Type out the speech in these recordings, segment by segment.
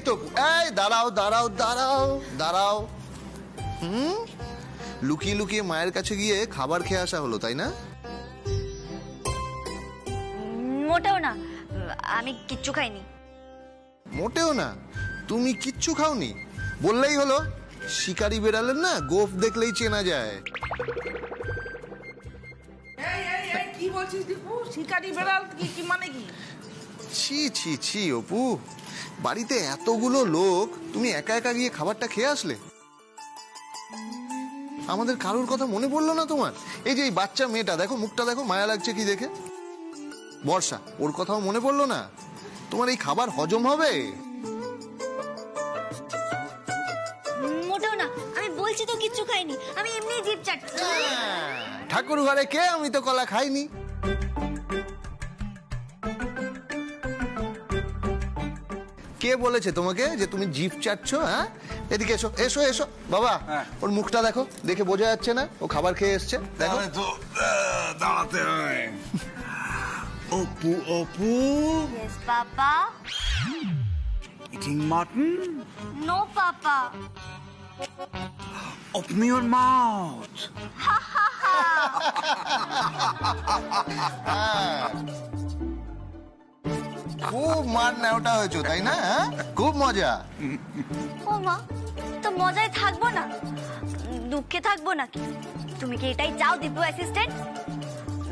তো এই দাঁড়াও দাঁড়াও দাঁড়াও দাঁড়াও। লুকিয়ে লুকিয়ে মায়ের কাছে গিয়ে খাবার খেয়ে আসা হলো, তাই না? মোটেও না, আমি কিচ্ছু খাইনি। মোটেও না? তুমি কিচ্ছু খাওনি? বললেই হলো। শিকারি বেড়ালেন না, গোঁফ দেখলেই চেনা যায়। কি বলছিস দীপু? শিকারি বেড়াল কি মানে কি? ছি ছি ছি অপু, বাড়িতে এতগুলো লোক, তুমি একা একা গিয়ে খাবারটা খেয়ে আসলে? আমাদের কারোর কথা মনে পড়লো না তোমার? এই যে এই বাচ্চা মেয়েটা দেখো, মুখটা দেখো, মায়া লাগছে কি দেখে। বর্ষা, ওর কথাও মনে পড়লো না? তোমার এই খাবার হজম হবে? মোটেও না, আমি বলছি তো কিচ্ছু খাইনি, আমি এমনি জিভ চাটছি। ঠাকুর ঘরে কে? আমি তো কলা খাইনি। কে বলেছে তোমাকে যে তুমি জিভ চাটছো? হ্যাঁ, এদিকে এসো এসো এসো বাবা। ওর মুখটা দেখো, দেখে বোঝা যাচ্ছে না ও খাবার খেয়ে এসছে? দেখো তো দাঁড়াতে হয়। Apu Apu, Yes, Papa. eating mutton? No, Papa. Open your mouth. খুব মার নেওটা হয়েছো, তাই না? খুব মজা। ও মা, তো মজায় থাকবো না, দুঃখে থাকবো নাকি? তুমি কি এটাই চাও দীপু অ্যাসিস্ট্যান্ট?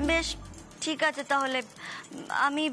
বেশ ঠিক আছে, তাহলে আমি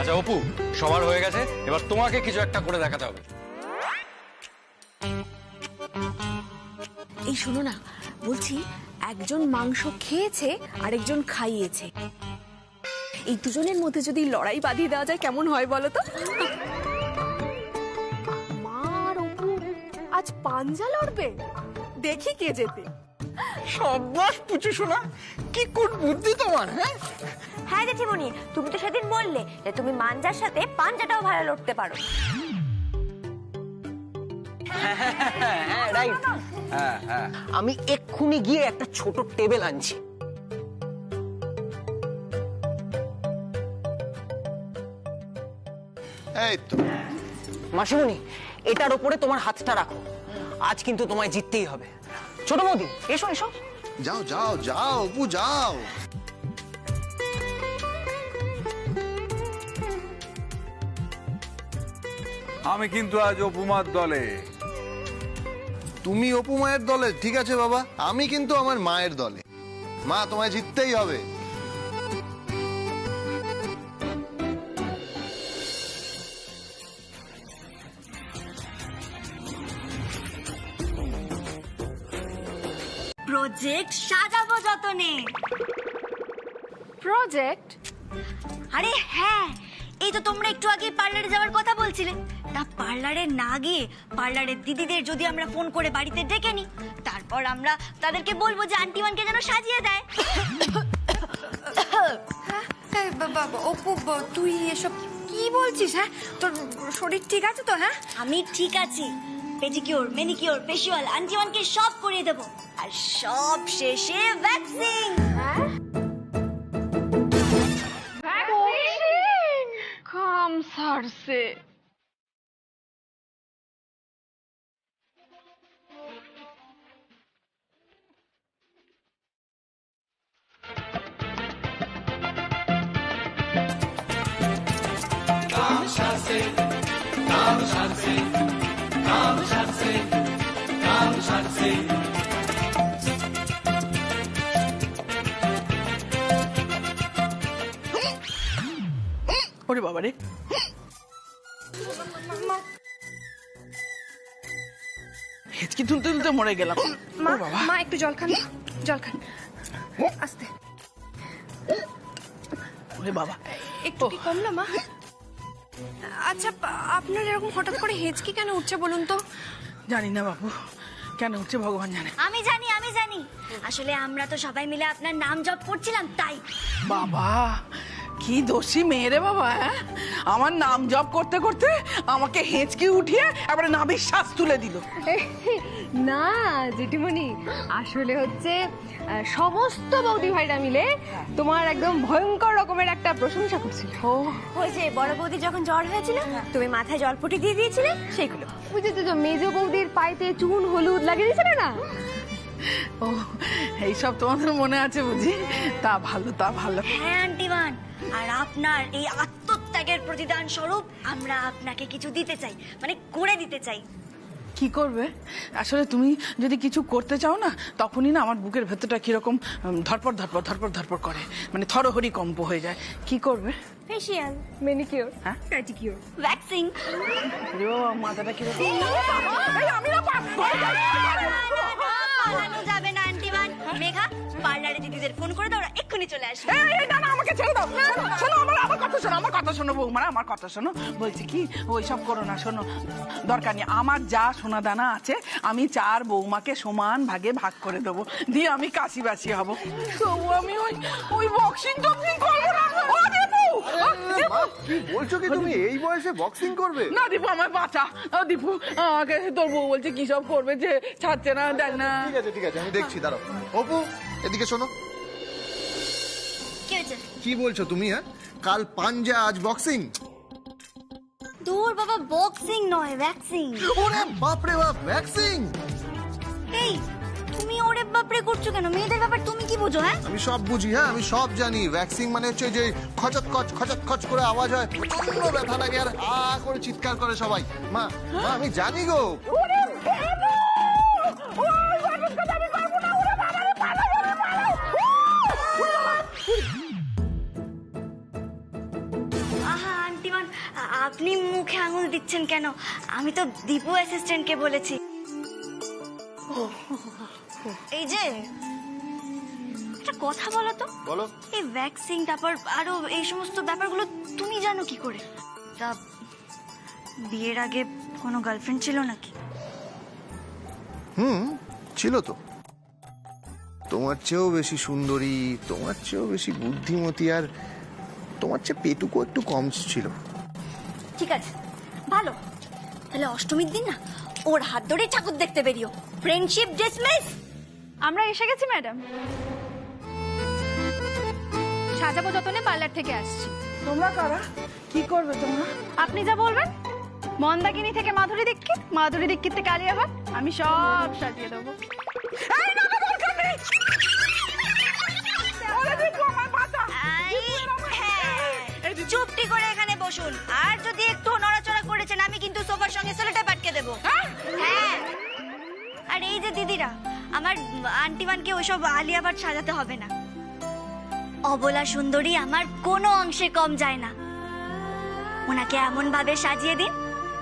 আচ্ছা অপু, সবার হয়ে গেছে, এবার তোমাকে কিছু একটা করে দেখাতে হবে। এই শোনো না, বলছি একজন মাংস খেয়েছে আরেকজন খাইয়েছে, এই দুজনের মধ্যে যদি লড়াই বাঁধিয়ে দেওয়া যায় কেমন হয় বলো তো? মার অপু আজ পাঞ্জা লড়বে, দেখি কে জেতে। সব্বাস পুচু শোনা, কি কোন বুদ্ধি তোমার! হ্যাঁ হ্যাঁ জেঠিমণি, তুমি তো সেদিন বললে যে তুমি মাঞ্জার সাথে পাঞ্জাটাও ভালো লড়তে পারো। রাইট। আমি এক্ষুনি গিয়ে একটা ছোট টেবিল আনছি। এই তো মাসিমণি, এটার ওপরে তোমার হাতটা রাখো। আজ কিন্তু তোমায় জিততেই হবে। ছোট বৌদি, এসো এসো। যাও যাও যাও অপু যাও। আমি কিন্তু আজ অপুমার দলে। তুমি অপু মায়ের দলে, ঠিক আছে বাবা, আমি কিন্তু আমার মায়ের দলে। মা, তোমায় জিততেই হবে। প্রজেক্ট সাজাবো যতনে। প্রজেক্ট? আরে হ্যাঁ, এই তো তোমরা একটু আগে পার্লারে যাওয়ার কথা বলছিলে। তা পার্লারে না গিয়ে পার্লারের দিদিদের যদি আমরা ফোন করে বাড়িতে ডেকে নিই, তারপর আমরা তাদেরকে বলবো যে আন্টিমানকে যেন সাজিয়ে দেয়। অপু, তুই এসব কি বলছিস? হ্যাঁ, তোর শরীর ঠিক আছে তো? হ্যাঁ, আমি ঠিক আছি। পেডিকিউর, ম্যানিকিউর, ফেসিয়াল আন্টিমানকে সব করিয়ে দেবো। আর সব শেষে ভ্যাকসিন। কাম সারছে। ওরে বাবা রে, হেঁচকি তুলতে তুলতে মরে গেলাম। মা, ও বাবা, মা একটু জল খান, জল খান, আস্তে। ওরে বাবা, একটু কি কম না মা? আচ্ছা, আপনার এরকম হঠাৎ করে হেঁচকি কেন উঠছে বলুন তো? জানি না বাবু, কেন হচ্ছে ভগবান জানে। আমি জানি, আমি জানি। আসলে আমরা তো সবাই মিলে আপনার নাম জপ করছিলাম, তাই। বাবা, কি দোষী মেয়ে রে বাবা। হ্যাঁ, আমার নাম জপ করতে করতে আমাকে হেঁচকি উঠিয়ে এবারে নাভির শ্বাস তুলে দিল। না জেঠিমণি, আসলে হচ্ছে সমস্ত বৌদি ভাইরা মিলে তোমার একদম ভয়ঙ্কর রকমের একটা প্রশংসা করছিল। ওই যে বড় বৌদি যখন জ্বর হয়েছিল, তুমি মাথায় জলপটি দিয়ে দিয়েছিলে, সেইগুলো। বুঝেছো তো, মেজ বৌদির পাইতে চুন হলুদ লাগিয়ে দিয়েছিলে না? ও, এইসব তোমাদের মনে আছে বুঝি? তা ভালো, তা ভালো। হ্যাঁ আন্টিমান, আর আপনার এই আত্মত্যাগের প্রতিদান স্বরূপ আমরা আপনাকে কিছু দিতে চাই, মানে করে দিতে চাই। কি করবে? আসলে তুমি যদি কিছু করতে চাও না, তখনই না আমার বুকের ভেতরটা কিরকম ধরপড় ধরপড় ধরপড় ধরপড় করে, মানে থরহরি কম্প হয়ে যায়। কি করবে? ফেসিয়াল, ম্যানিকিউর, হ্যাঁ, পেডিকিউর, ভ্যাকসিন। মাথাটা কিরকম। পালানো যাবে না আন্টিমান। মেঘা, পার্লারে দিদিদের ফোন করে দাও, ওরা এক্ষুনি চলে আসবে। না না, আমাকে ছেড়ে দাও। শোনো, আমার কথা শোনো, আমার কথা শোনো বৌমারা, আমার কথা শোনো। বলছি কি, ওইসব করো না। শোনো, দরকার নেই। আমার যা সোনা দানা আছে আমি 4 বৌমাকে সমান ভাগে ভাগ করে দেবো, দিয়ে আমি কাশি বাসি হবো। তবু আমি ওই বক্সিং টক্সিং করবো না। ও দীপু, কি বলছো কি তুমি? এই বয়সে বক্সিং করবে? না দীপু, আমার বাঁচা। দীপু, আমাকে তোর বউ বলছে কি সব করবে, যে ছাড়ছে না, দেখ না। ঠিক আছে ঠিক আছে, আমি দেখছি, দাঁড়াও। অপু, এদিকে শোনো। কি হয়েছে? কি বলছো তুমি? হ্যাঁ, কাল পাঞ্জা, আজ বক্সিং? দূর বাবা, বক্সিং নয়, ভ্যাকসিন। ওরে বাপরে বাপ, ভ্যাকসিং! এই, তুমি ওরে বাপরে করছো কেন? মেয়েদের ব্যাপার তুমি কি বুঝো? হ্যাঁ, আমি সব বুঝি, হ্যাঁ আমি সব জানি। ভ্যাকসিং মানে হচ্ছে যে খচত খচ করে আওয়াজ হয়, প্রচন্ড ব্যথা লাগে, আর করে চিৎকার করে সবাই। মা, মা, আমি জানি গো। আহা আন্টিমান, আপনি মুখে আঙুল দিচ্ছেন কেন? আমি তো দীপু অ্যাসিস্ট্যান্টকে বলেছি। এই যে, একটা কথা বলো তো, বলো। এই ভ্যাকসিন, তারপর আরো এই সমস্ত ব্যাপারগুলো তুমি জানো কি করে? তা বিয়ের আগে কোনো গার্লফ্রেন্ড ছিল নাকি? ছিল তো। তোমার চেয়েও বেশি সুন্দরী, তোমার চেয়েও বেশি বুদ্ধিমতী, আর তোমার চেয়ে পেটুকু একটু কম ছিল। ঠিক আছে, ভালো। তাহলে অষ্টমীর দিন না ওর হাত ধরে ঠাকুর দেখতে বেরিও। Friendship dismiss. আমরা এসে গেছি ম্যাডাম, সাজাবো যতনে পার্লার থেকে আসছি। তোমরা কারা? কি করবে তোমরা? আপনি যা বলবেন। মন্দাকিনী থেকে মাধুরী দীক্ষিত, মাধুরী দীক্ষিত থেকে আলিয়া ভাট, আমি সব সাজিয়ে দেবো। এই না, না, দরকার নেই। ওরে দিকু, আমার বাঁচা। হ্যাঁ, চুপটি করে এখানে বসুন। আর যদি একটু নড়াচড়া করেছেন আমি কিন্তু সোফার সঙ্গে সেলোটেপ আটকে দেবো। হ্যাঁ। আর এই যে দিদিরা, আমার আন্টিমানকে ওইসব আলিয়া ভাট সাজাতে হবে না। অবলা সুন্দরী আমার কোনো অংশে কম যায় না। ওনাকে এমন ভাবে সাজিয়ে দিন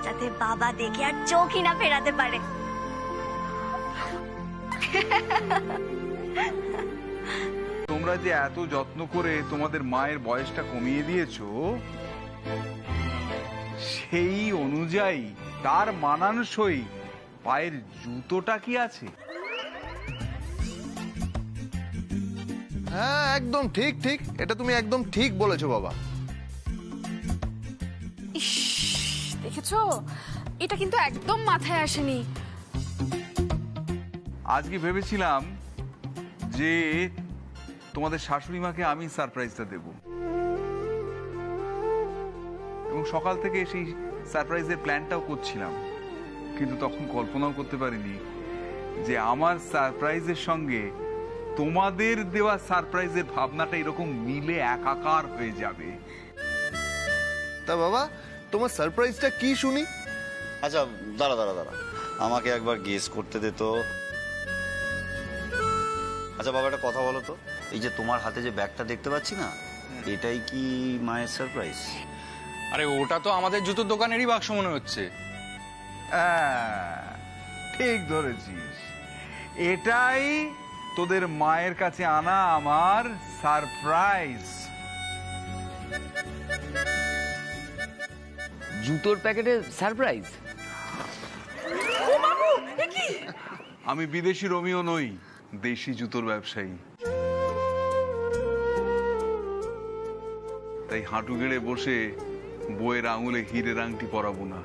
যাতে বাবা দেখে আর চোখই না ফেরাতে পারে। তোমরা যে এত যত্ন করে তোমাদের মায়ের বয়সটা কমিয়ে দিয়েছো, সেই অনুযায়ী তার মানানসই পায়ের জুতোটা কি আছে? হ্যাঁ, একদম ঠিক ঠিক, এটা তুমি একদম ঠিক বলেছো বাবা। ইস, দেখেছো, এটা কিন্তু একদম মাথায় আসেনি। আজকে ভেবেছিলাম যে তোমাদের শাশুড়ি মাকে আমি সারপ্রাইজটা দেব, এবং সকাল থেকে সেই সারপ্রাইজের প্ল্যানটাও করছিলাম, কিন্তু তখন কল্পনাও করতে পারিনি যে আমার সারপ্রাইজের সঙ্গে তোমাদের দেওয়া সারপ্রাইজের ভাবনাটা এরকম মিলে একাকার হয়ে যাবে। তা বাবা, তোমার সারপ্রাইজটা কি শুনি? আচ্ছা, দাঁড়া দাঁড়া দাঁড়া, আমাকে একবার গেস করতে দে তো। আচ্ছা বাবা, একটা কথা বলো তো, এই যে তোমার হাতে যে ব্যাগটা দেখতে পাচ্ছি না, এটাই কি মায়ের সারপ্রাইজ? আরে ওটা তো আমাদের জুতোর দোকানেরই বাক্স মনে হচ্ছে। ঠিক ধরেছিস, এটাই তোদের মায়ের কাছে আনা আমার সারপ্রাইজ। জুতোর প্যাকেটে সারপ্রাইজ? আমি বিদেশি রোমিও নই, দেশি জুতোর ব্যবসায়ী। তাই হাঁটু গেড়ে বসে বইয়ের আঙুলে হীরের আংটি পরাবো না।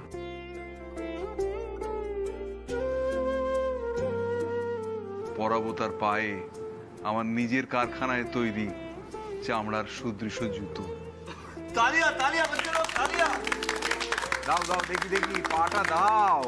পরাবো তার পায়ে আমার নিজের কারখানায় তৈরি চামড়ার সুদৃশ্য জুতো। তালিয়া তালিয়া তালিয়া। দাও দাও, দেখি দেখি, পাটা দাও।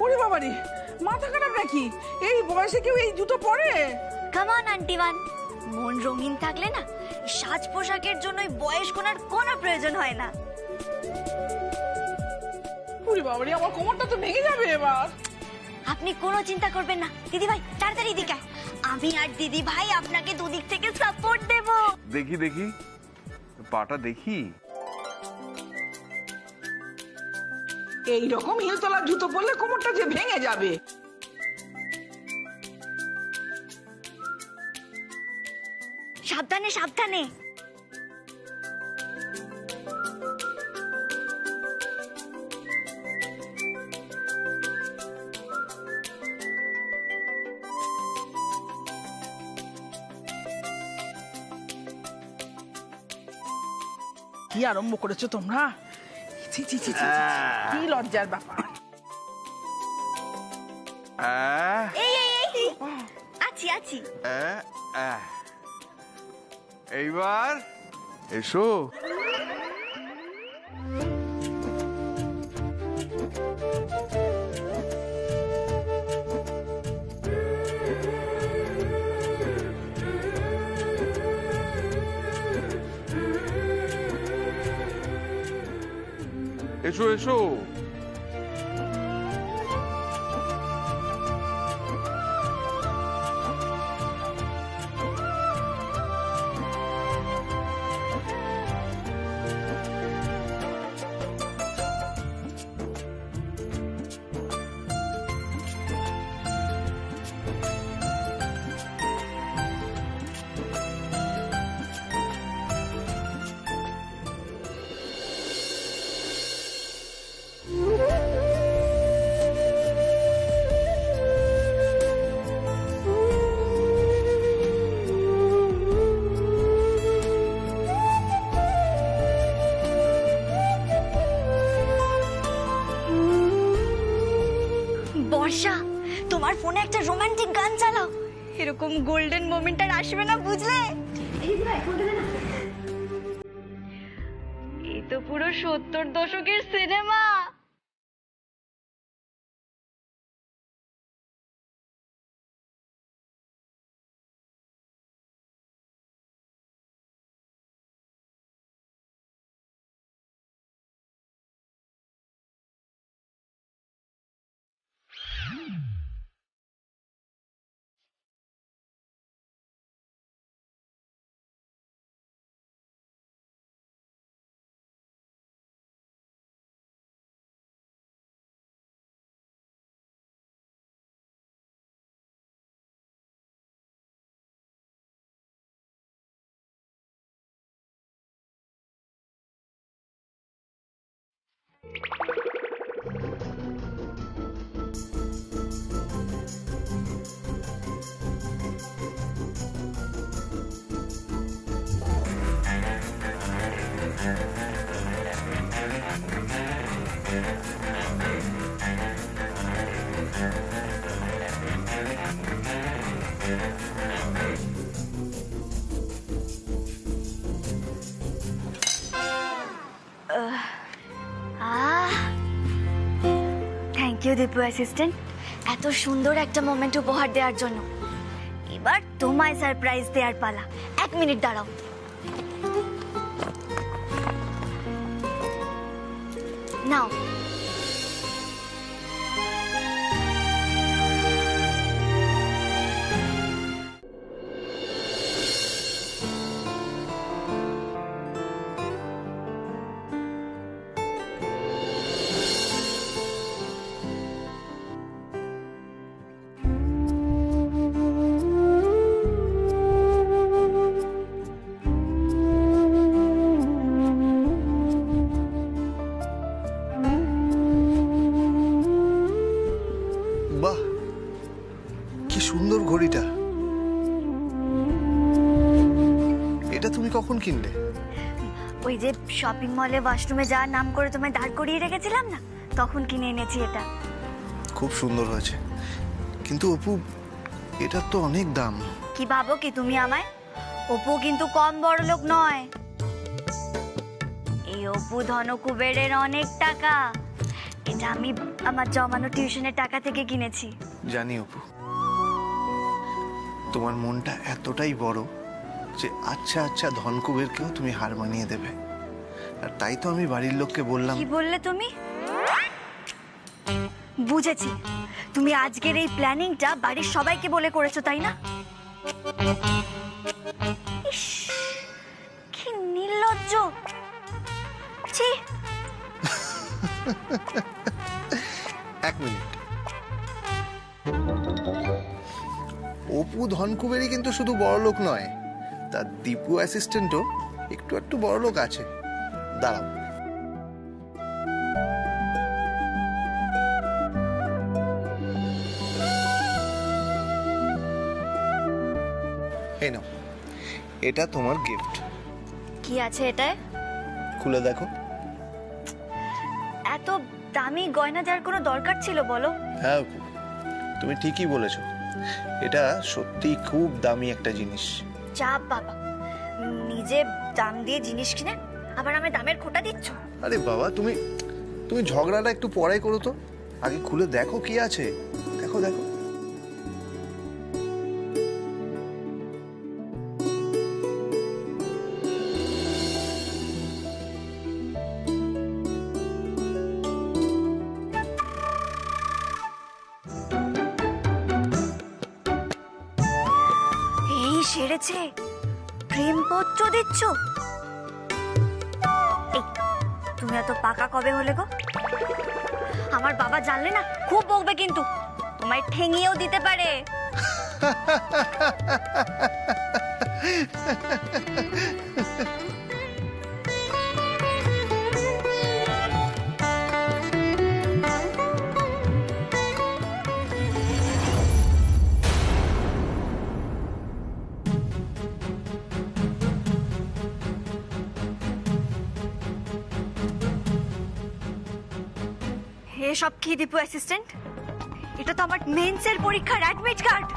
ওরে বাবারে, মাথা খারাপ নাকি? এই বয়সে কেউ এই জুতো পরে? কামান আন্টিমান, মন রঙিন থাকলে না সাজ পোশাকের জন্য বয়স কোনার কোনো প্রয়োজন হয় না। ওরে বাবারে, আমার কোমরটা তো ভেঙে যাবে এবার। আপনি কোনো চিন্তা করবেন না দিদি ভাই, তাড়াতাড়ি দিকে আমি আর দিদি ভাই আপনাকে দুদিক থেকে সাপোর্ট দেব। দেখি দেখি, পাটা দেখি। এইরকম হিলতলা জুতো পরলে কোমরটা যে ভেঙে যাবে। সাবধানে সাবধানে। কি আরম্ভ করেছো তোমরা? ছি ছি ছি ছি, কি লজ্জার ব্যাপার। এই এই এই আছি আছি। এইবার এসো। এসো এসো। এরকম গোল্ডেন মোমেন্ট আর আসবে না, বুঝলে? এই তো পুরো 70 দশকের সিনেমা। থ্যাংক ইউ দীপু অ্যাসিস্ট্যান্ট, এত সুন্দর একটা মোমেন্ট উপহার দেওয়ার জন্য। এবার তোমায় সারপ্রাইজ দেওয়ার পালা। 1 মিনিট দাঁড়াও। নাও। বাহ, কি সুন্দর ঘড়িটা। এটা তুমি কখন কিনলে? ওই যে শপিং মলে ওয়াশরুমে যাওয়ার নাম করে তোমায় দাঁড় করিয়ে রেখেছিলাম না, তখন কিনে এনেছি এটা। খুব সুন্দর হয়েছে, কিন্তু অপু এটা তো অনেক দাম। কি ভাবো কি তুমি আমায়? অপু কিন্তু কম বড় লোক নয়। এই অপু ধন কুবেরের অনেক টাকা। এটা আমি আমার জমানো টিউশনের টাকা থেকে কিনেছি। জানি অপু, তোমার মনটা এতটাই বড় যে আচ্ছা আচ্ছা ধনকুবেরকেও তুমি হার মানিয়ে দেবে। আর তাই তো আমি বাড়ির লোককে বললাম। কি বললে তুমি? বুঝেছি, তুমি আজকের এই প্ল্যানিংটা বাড়ির সবাইকে বলে করেছো, তাই না? ইস, কি নির্লজ্জ। ছি। 1 মিনিট। অপু ধনকুবেরই কিন্তু শুধু বড় লোক নয়, তার দীপু অ্যাসিস্ট্যান্টও একটু একটু বড় লোক আছে। দাঁড়াও। এই নাও, এটা তোমার গিফট। কি আছে এটায়? খুলে দেখো। এত দামি গয়না যার কোনো দরকার ছিল বলো? হ্যাঁ অপু, তুমি ঠিকই বলেছো, এটা সত্যি খুব দামি একটা জিনিস। চাপ বাবা, নিজে দাম দিয়ে জিনিস কিনে আবার আমি দামের খোটা দিচ্ছ। আরে বাবা, তুমি ঝগড়াটা একটু পরে করো তো, আগে খুলে দেখো কি আছে। দেখো দেখো। এই সেরেছে, প্রেমপত্র দিচ্ছ? এই, তুমি এত পাকা কবে হলে গো? আমার বাবা জানলে না খুব বকবে, কিন্তু তোমায় ঠেঙিয়েও দিতে পারে। এসব কি দীপু অ্যাসিস্ট্যান্ট? এটা তো আমার মেন্সের পরীক্ষার অ্যাডমিট কার্ড।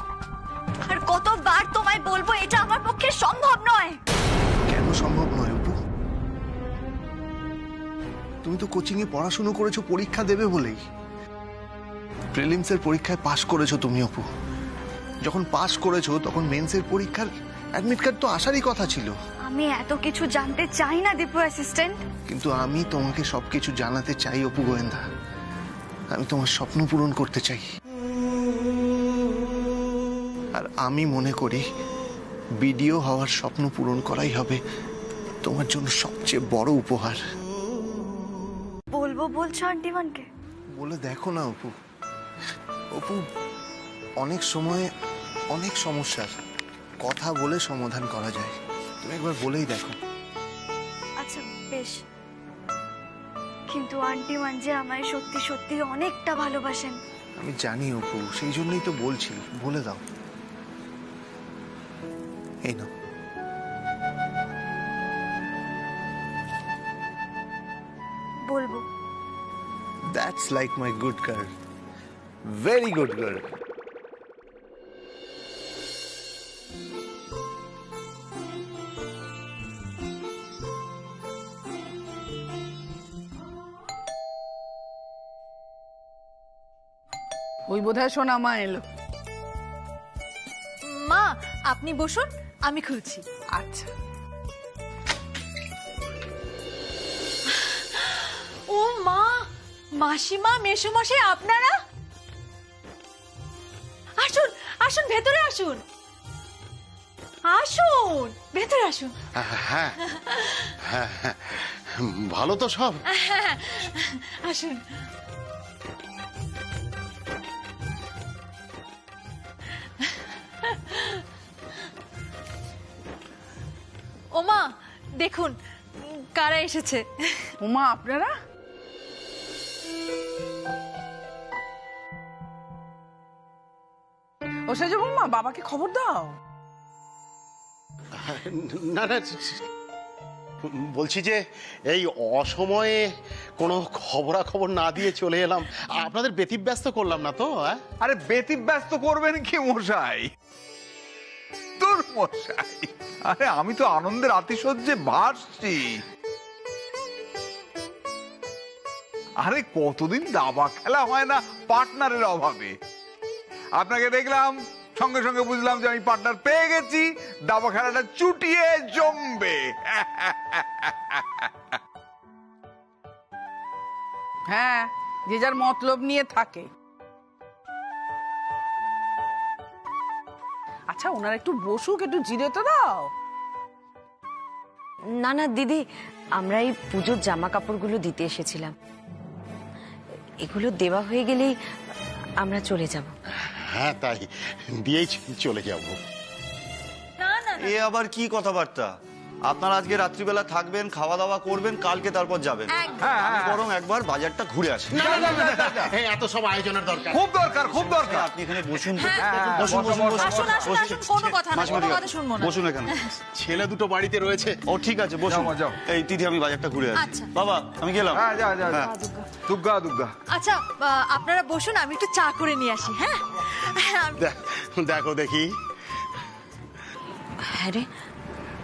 আর কতবার তোমায় বলবো এটা আমার পক্ষে সম্ভব নয়। কেন সম্ভব নয় অপু? তুমি তো কোচিং এ পড়াশুনো করেছো পরীক্ষা দেবে বলেই। প্রিলিমস এর পরীক্ষায় পাশ করেছো তুমি অপু। যখন পাশ করেছো তখন মেন্স এর পরীক্ষার অ্যাডমিট কার্ড তো আসারই কথা ছিল। আমি এত কিছু জানতে চাই না দীপু অ্যাসিস্ট্যান্ট। কিন্তু আমি তোমাকে সবকিছু জানাতে চাই অপু গোয়েন্দা। আমি তোমার স্বপ্ন পূরণ করতে চাই। আর আমি মনে করি বিডিও হওয়ার স্বপ্ন পূরণ করাই হবে তোমার জন্য সবচেয়ে বড় উপহার। বলবো বলছো আন্টিমানকে? বলে দেখো না অপু। অপু, অনেক সময় অনেক সমস্যার কথা বলে সমাধান করা যায়। তুমি একবার বলেই দেখো। আচ্ছা বেশ, কিন্তু আন্টিমান যে আমায় সত্যি সত্যি অনেকটা ভালোবাসেন। আমি জানি অপু, সেই জন্যই তো বলছি, বলে দাও। এই নাও। বলবো। That's like my good girl. Very good girl. ওই বোধহয় সোনা মা এলো। মা আপনি বসুন, আমি খুলছি। আচ্ছা। ও মা, মাসিমা, মেসোমশাই আপনারা আসুন, আসুন ভেতরে আসুন, আসুন ভেতরে আসুন। হ্যাঁ হ্যাঁ, ভালো তো সব? আসুন। ওমা দেখুন কারা এসেছে। উমা, আপনারা? ও সেজ বৌমা, বাবাকে খবর দাও। না না, বলছি যে এই অসময়ে কোনো খবরাখবর না দিয়ে চলে এলাম। আপনাদের ব্যতিব্যস্ত করলাম না তো? আরে ব্যতিব্যস্ত করবেন কি মশাই? তোর মশাই, আরে আমি তো আনন্দের আতিশয্যে ভাসছি। আরে কতদিন দাবা খেলা হয় না পার্টনারের অভাবে। আপনাকে দেখলাম, সঙ্গে সঙ্গে বুঝলাম যে আমি পার্টনার পেয়ে গেছি, দাবা খেলাটা চুটিয়ে জমবে। হ্যাঁ, যে যার মতলব নিয়ে থাকে। আচ্ছা, ওনারা একটু বসুক, একটু জিরে তো দাও। না না দিদি, আমরা এই পুজোর জামা কাপড়গুলো দিতে এসেছিলাম। এগুলো দেওয়া হয়ে গেলেই আমরা চলে যাব। হ্যাঁ, তাই দিয়েই চলে যাব। এ আবার কি কথাবার্তা? আপনারা আজকে রাত্রিবেলা থাকবেন, খাওয়া দাওয়া করবেন, কালকে তারপর যাবেন। আমি বরং একবার বাজারটা ঘুরে আসি। এত সব আয়োজনের দরকার? খুব দরকার, খুব দরকার। আপনি এখানে বসুন। আসুন আসুন আসুন, কোনো কথা না, কোনো কথা শুনবো না। বসুন এখানে। ছেলে দুটো বাড়িতে রয়েছে। ও ঠিক আছে, বসুন। যাও। এই তিথি, আমি বাজারটা ঘুরে আসি। আচ্ছা। বাবা, আমি গেলাম। হ্যাঁ, যা যা যা। দুগ্গা দুগ্গা। আচ্ছা আপনারা বসুন, আমি একটু চা করে নিয়ে আসি। হ্যাঁ দেখো দেখি। হ্যাঁ রে,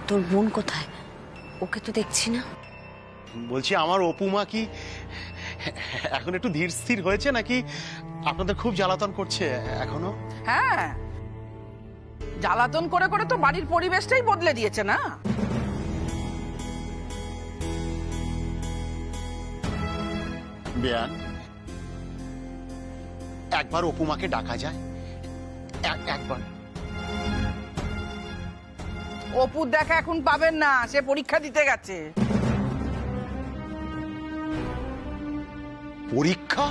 তোর বোন কোথায়? ওকে তো দেখছি না। বলছি, আমার অপুমা কি এখন একটু ধীর স্থির হয়েছে নাকি আপনাদের খুব জ্বালাতন করছে এখনো? হ্যাঁ, জ্বালাতন করে করে তো বাড়ির পরিবেশটাই বদলে দিয়েছে না। বেয়ান, একবার অপুমাকে ডাকা যায়? একবার। অপুর দেখা এখন পাবেন না, সে পরীক্ষা দিতে গেছে। পরীক্ষা?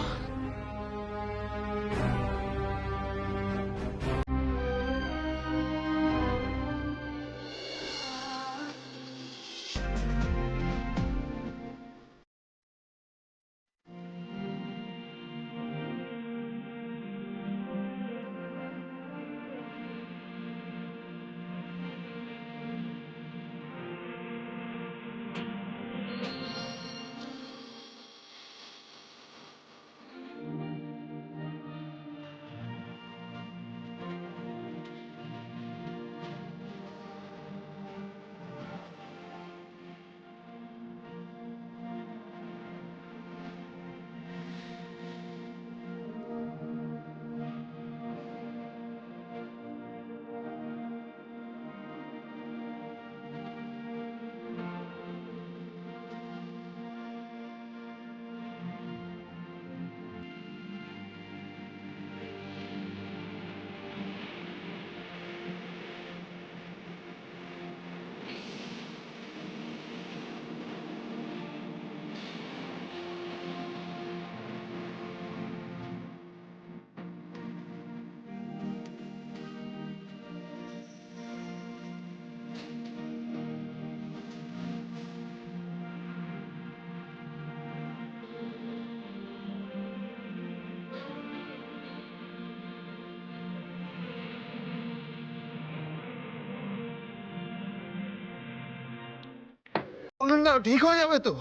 না ঠিক হয়ে যাবে তো?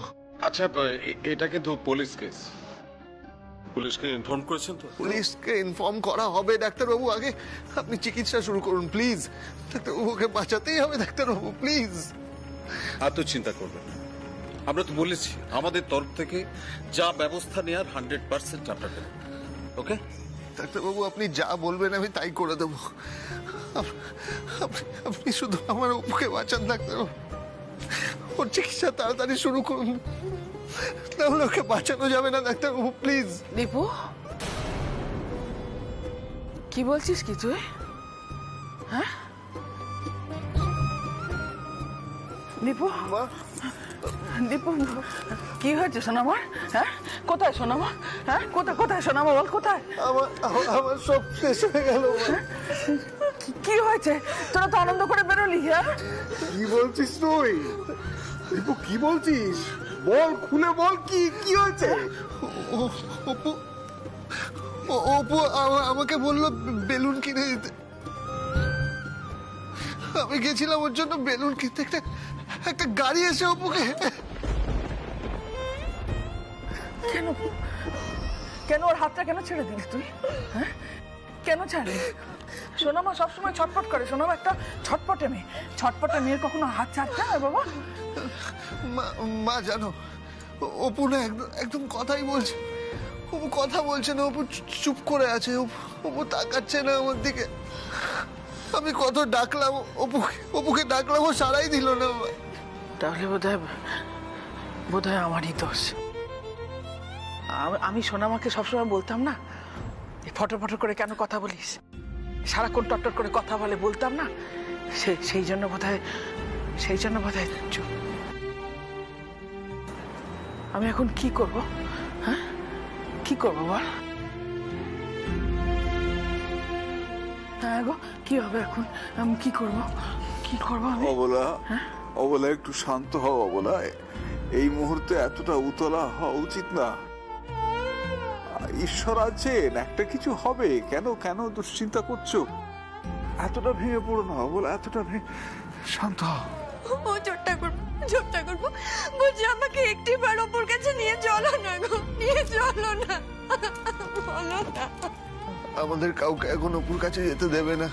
আচ্ছা এটা কিন্তু পুলিশ কেস, পুলিশকে ইনফর্ম করেছেন তো? পুলিশকে ইনফর্ম করা হবে ডাক্তারবাবু, আগে আপনি চিকিৎসা শুরু করুন প্লিজ। ডাক্তারবাবুকে বাঁচাতেই হবে ডাক্তারবাবু, প্লিজ। এত চিন্তা করবেন না, আমরা তো বলেছি আমাদের তরফ থেকে যা ব্যবস্থা নেওয়ার 100% আপনাকে। ওকে ডাক্তারবাবু আপনি যা বলবেন আমি তাই করে দেবো। আপনি শুধু আমার অপুকে বাঁচান ডাক্তারবাবু, ওর চিকিৎসা তাড়াতাড়ি শুরু করুন, তাহলে ওকে বাঁচানো যাবে না ডাক্তারবাবু, প্লিজ। দীপু, কি বলছিস কি তুই? হ্যাঁ দীপু, দীপু কি হয়েছে সোনামা? হ্যাঁ কোথায় সোনামা? হ্যাঁ কোথায় কোথায় সোনামা বল, কোথায়? আমার সব শেষ হয়ে গেল। কি হয়েছে? তোরা তো আনন্দ করে বেরোলি। হ্যাঁ কি বলছিস তুই দীপু, কি বলছিস? বল, খুলে বল, কি কি হয়েছে? অপু অপু আমাকে বললো বেলুন কিনে দিতে। আমি গেছিলাম ওর জন্য বেলুন কিনতে, একটা গাড়ি এসে অপুকে। কেন কেন ওর হাতটা কেন ছেড়ে দিলি তুই? হ্যাঁ কেন ছাড়লি? সোনামা সবসময় ছটফট করে, সোনামা একটা ছটপটে মেয়ে, ছটপটে মেয়ের কখনো হাত ছাড়তে হয় বাবা? মা জানো অপু না একদম কথাই বলছে, অপু কথা বলছে না, অপু চুপ করে আছে, অপু তাকাচ্ছে না আমার দিকে। আমি কত ডাকলাম অপুকে ডাকলাম, ও সারাই দিল না। তাহলে বোধহয় আমারই দোষ। আমি সোনামাকে সবসময় বলতাম না, ফটো ফটো করে কেন কথা বলিস, সারাক্ষণ টটটট করে কথা বলে, বলতাম না, সেই জন্য বোধহয় চুপ। আমি এখন কি করব? হ্যাঁ কি করবো বল? হ্যাঁ গো কি হবে এখন? আমি কি করব? কি করবো আমি? অবলা, অবলা একটু শান্ত হও অবলা, এই মুহূর্তে এতটা উতলা হওয়া উচিত না। ঈশ্বর আছেন, একটা কিছু হবে। কেন কেন দুশ্চিন্তা করছো? এতটা ভেঙে পড়ো না অবলা, এতটা শান্ত হও। ও চোটটা করবো বলছি, আমাকে একটিবার ওপর কাছে নিয়ে চলো না গো, নিয়ে চলো না, বলো না। আমাদের কাউকে এখন অপুর কাছে যেতে দেবে না।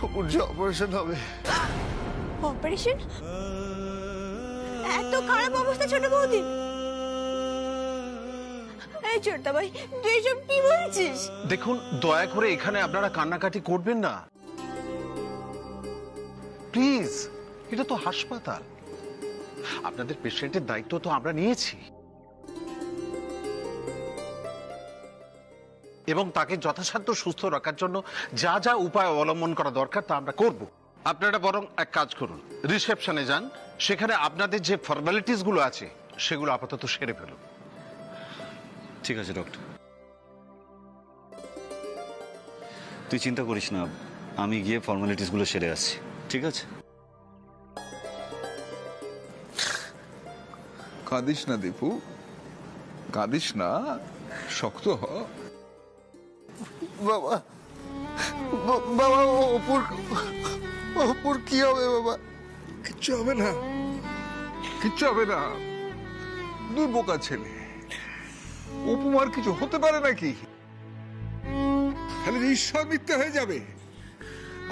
অপুর যে অপারেশন হবে। অপারেশন? এত খারাপ অবস্থা ছোট বৌদি? এই ছোট্টা ভাই তুই এসব কি বলছিস? দেখুন দয়া করে এখানে আপনারা কান্নাকাটি করবেন না প্লিজ, এটা তো হাসপাতাল, আপনাদের পেশেন্টের দায়িত্ব তো আমরা নিয়েছি এবং তাকে যথাসাধ্য সুস্থ রাখার জন্য যা যা উপায় অবলম্বন করা দরকার তা আমরা করব। আপনারা বরং এক কাজ করুন, রিসেপশনে যান, সেখানে আপনাদের যে ফর্মালিটিস গুলো আছে সেগুলো আপাতত সেরে ফেলুন। ঠিক আছে ডক্টর, তুই চিন্তা করিস না, আমি গিয়ে ফর্মালিটিস গুলো সেরে আসছি। ঠিক আছে? কাঁদিস না দীপু, কাঁদিস না, শক্ত হ। বাবা বাবা অপুর কি হবে বাবা? কিচ্ছু হবে না, কিচ্ছু হবে না। দুই বোকা ছেলে, উপমার কিছু হতে পারে নাকি? খালি ঈশ্বর মিথ্যা হয়ে যাবে।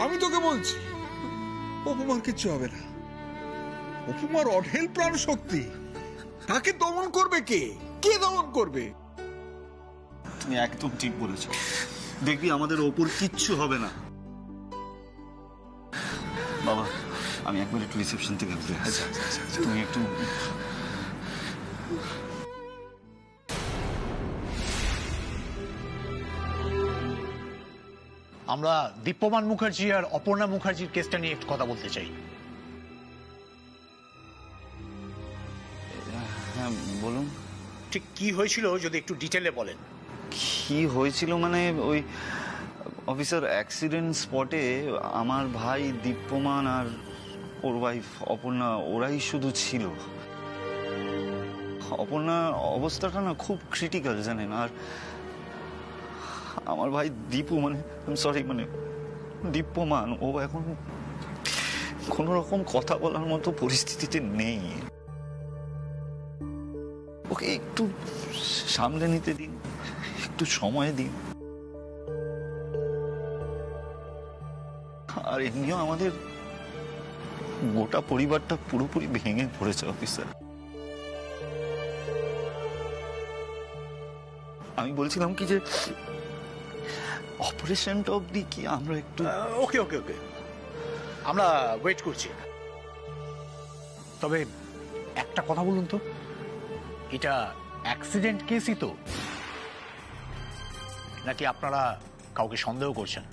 আমি তোকে বলছি উপমার কিচ্ছু হবে না। উপমার অঢেল প্রাণ শক্তি, তাকে দমন করবে কে? কে দমন করবে? তুমি একদম ঠিক বলেছ, দেখবি আমাদের অপুর কিচ্ছু হবে না। বাবা আমি একবার একটু রিসেপশন থেকে ঘুরে আসছি, তুমি একটু। আমরা দীপ্যমান মুখার্জি আর অপর্ণা মুখার্জির কেসটা নিয়ে একটু কথা বলতে চাই। হ্যাঁ বলুন। ঠিক কি হয়েছিল যদি একটু ডিটেলে বলেন। কি হয়েছিল মানে ওই অফিসার অ্যাক্সিডেন্ট স্পটে আমার ভাই দীপ্যমান আর ওর ওয়াইফ অপর্ণা ওরাই শুধু ছিল। অপর্ণার অবস্থাটা না খুব ক্রিটিক্যাল জানেন, আর আমার ভাই দীপু মানে সরি মানে দীপ্যমান ও এখন কোনো রকম কথা বলার মতো পরিস্থিতিতে নেই। ওকে একটু সামলে নিতে দিন, একটু সময় দিন। আর এমনিও আমাদের গোটা পরিবারটা পুরোপুরি ভেঙে পড়েছে অফিসার। আমি বলছিলাম কি যে অপারেশনটা অবধি কি আমরা একটু ওকে ওকে ওকে, আমরা ওয়েট করছি। তবে একটা কথা বলুন তো, এটা অ্যাক্সিডেন্ট কেসই তো, নাকি আপনারা কাউকে সন্দেহ করছেন?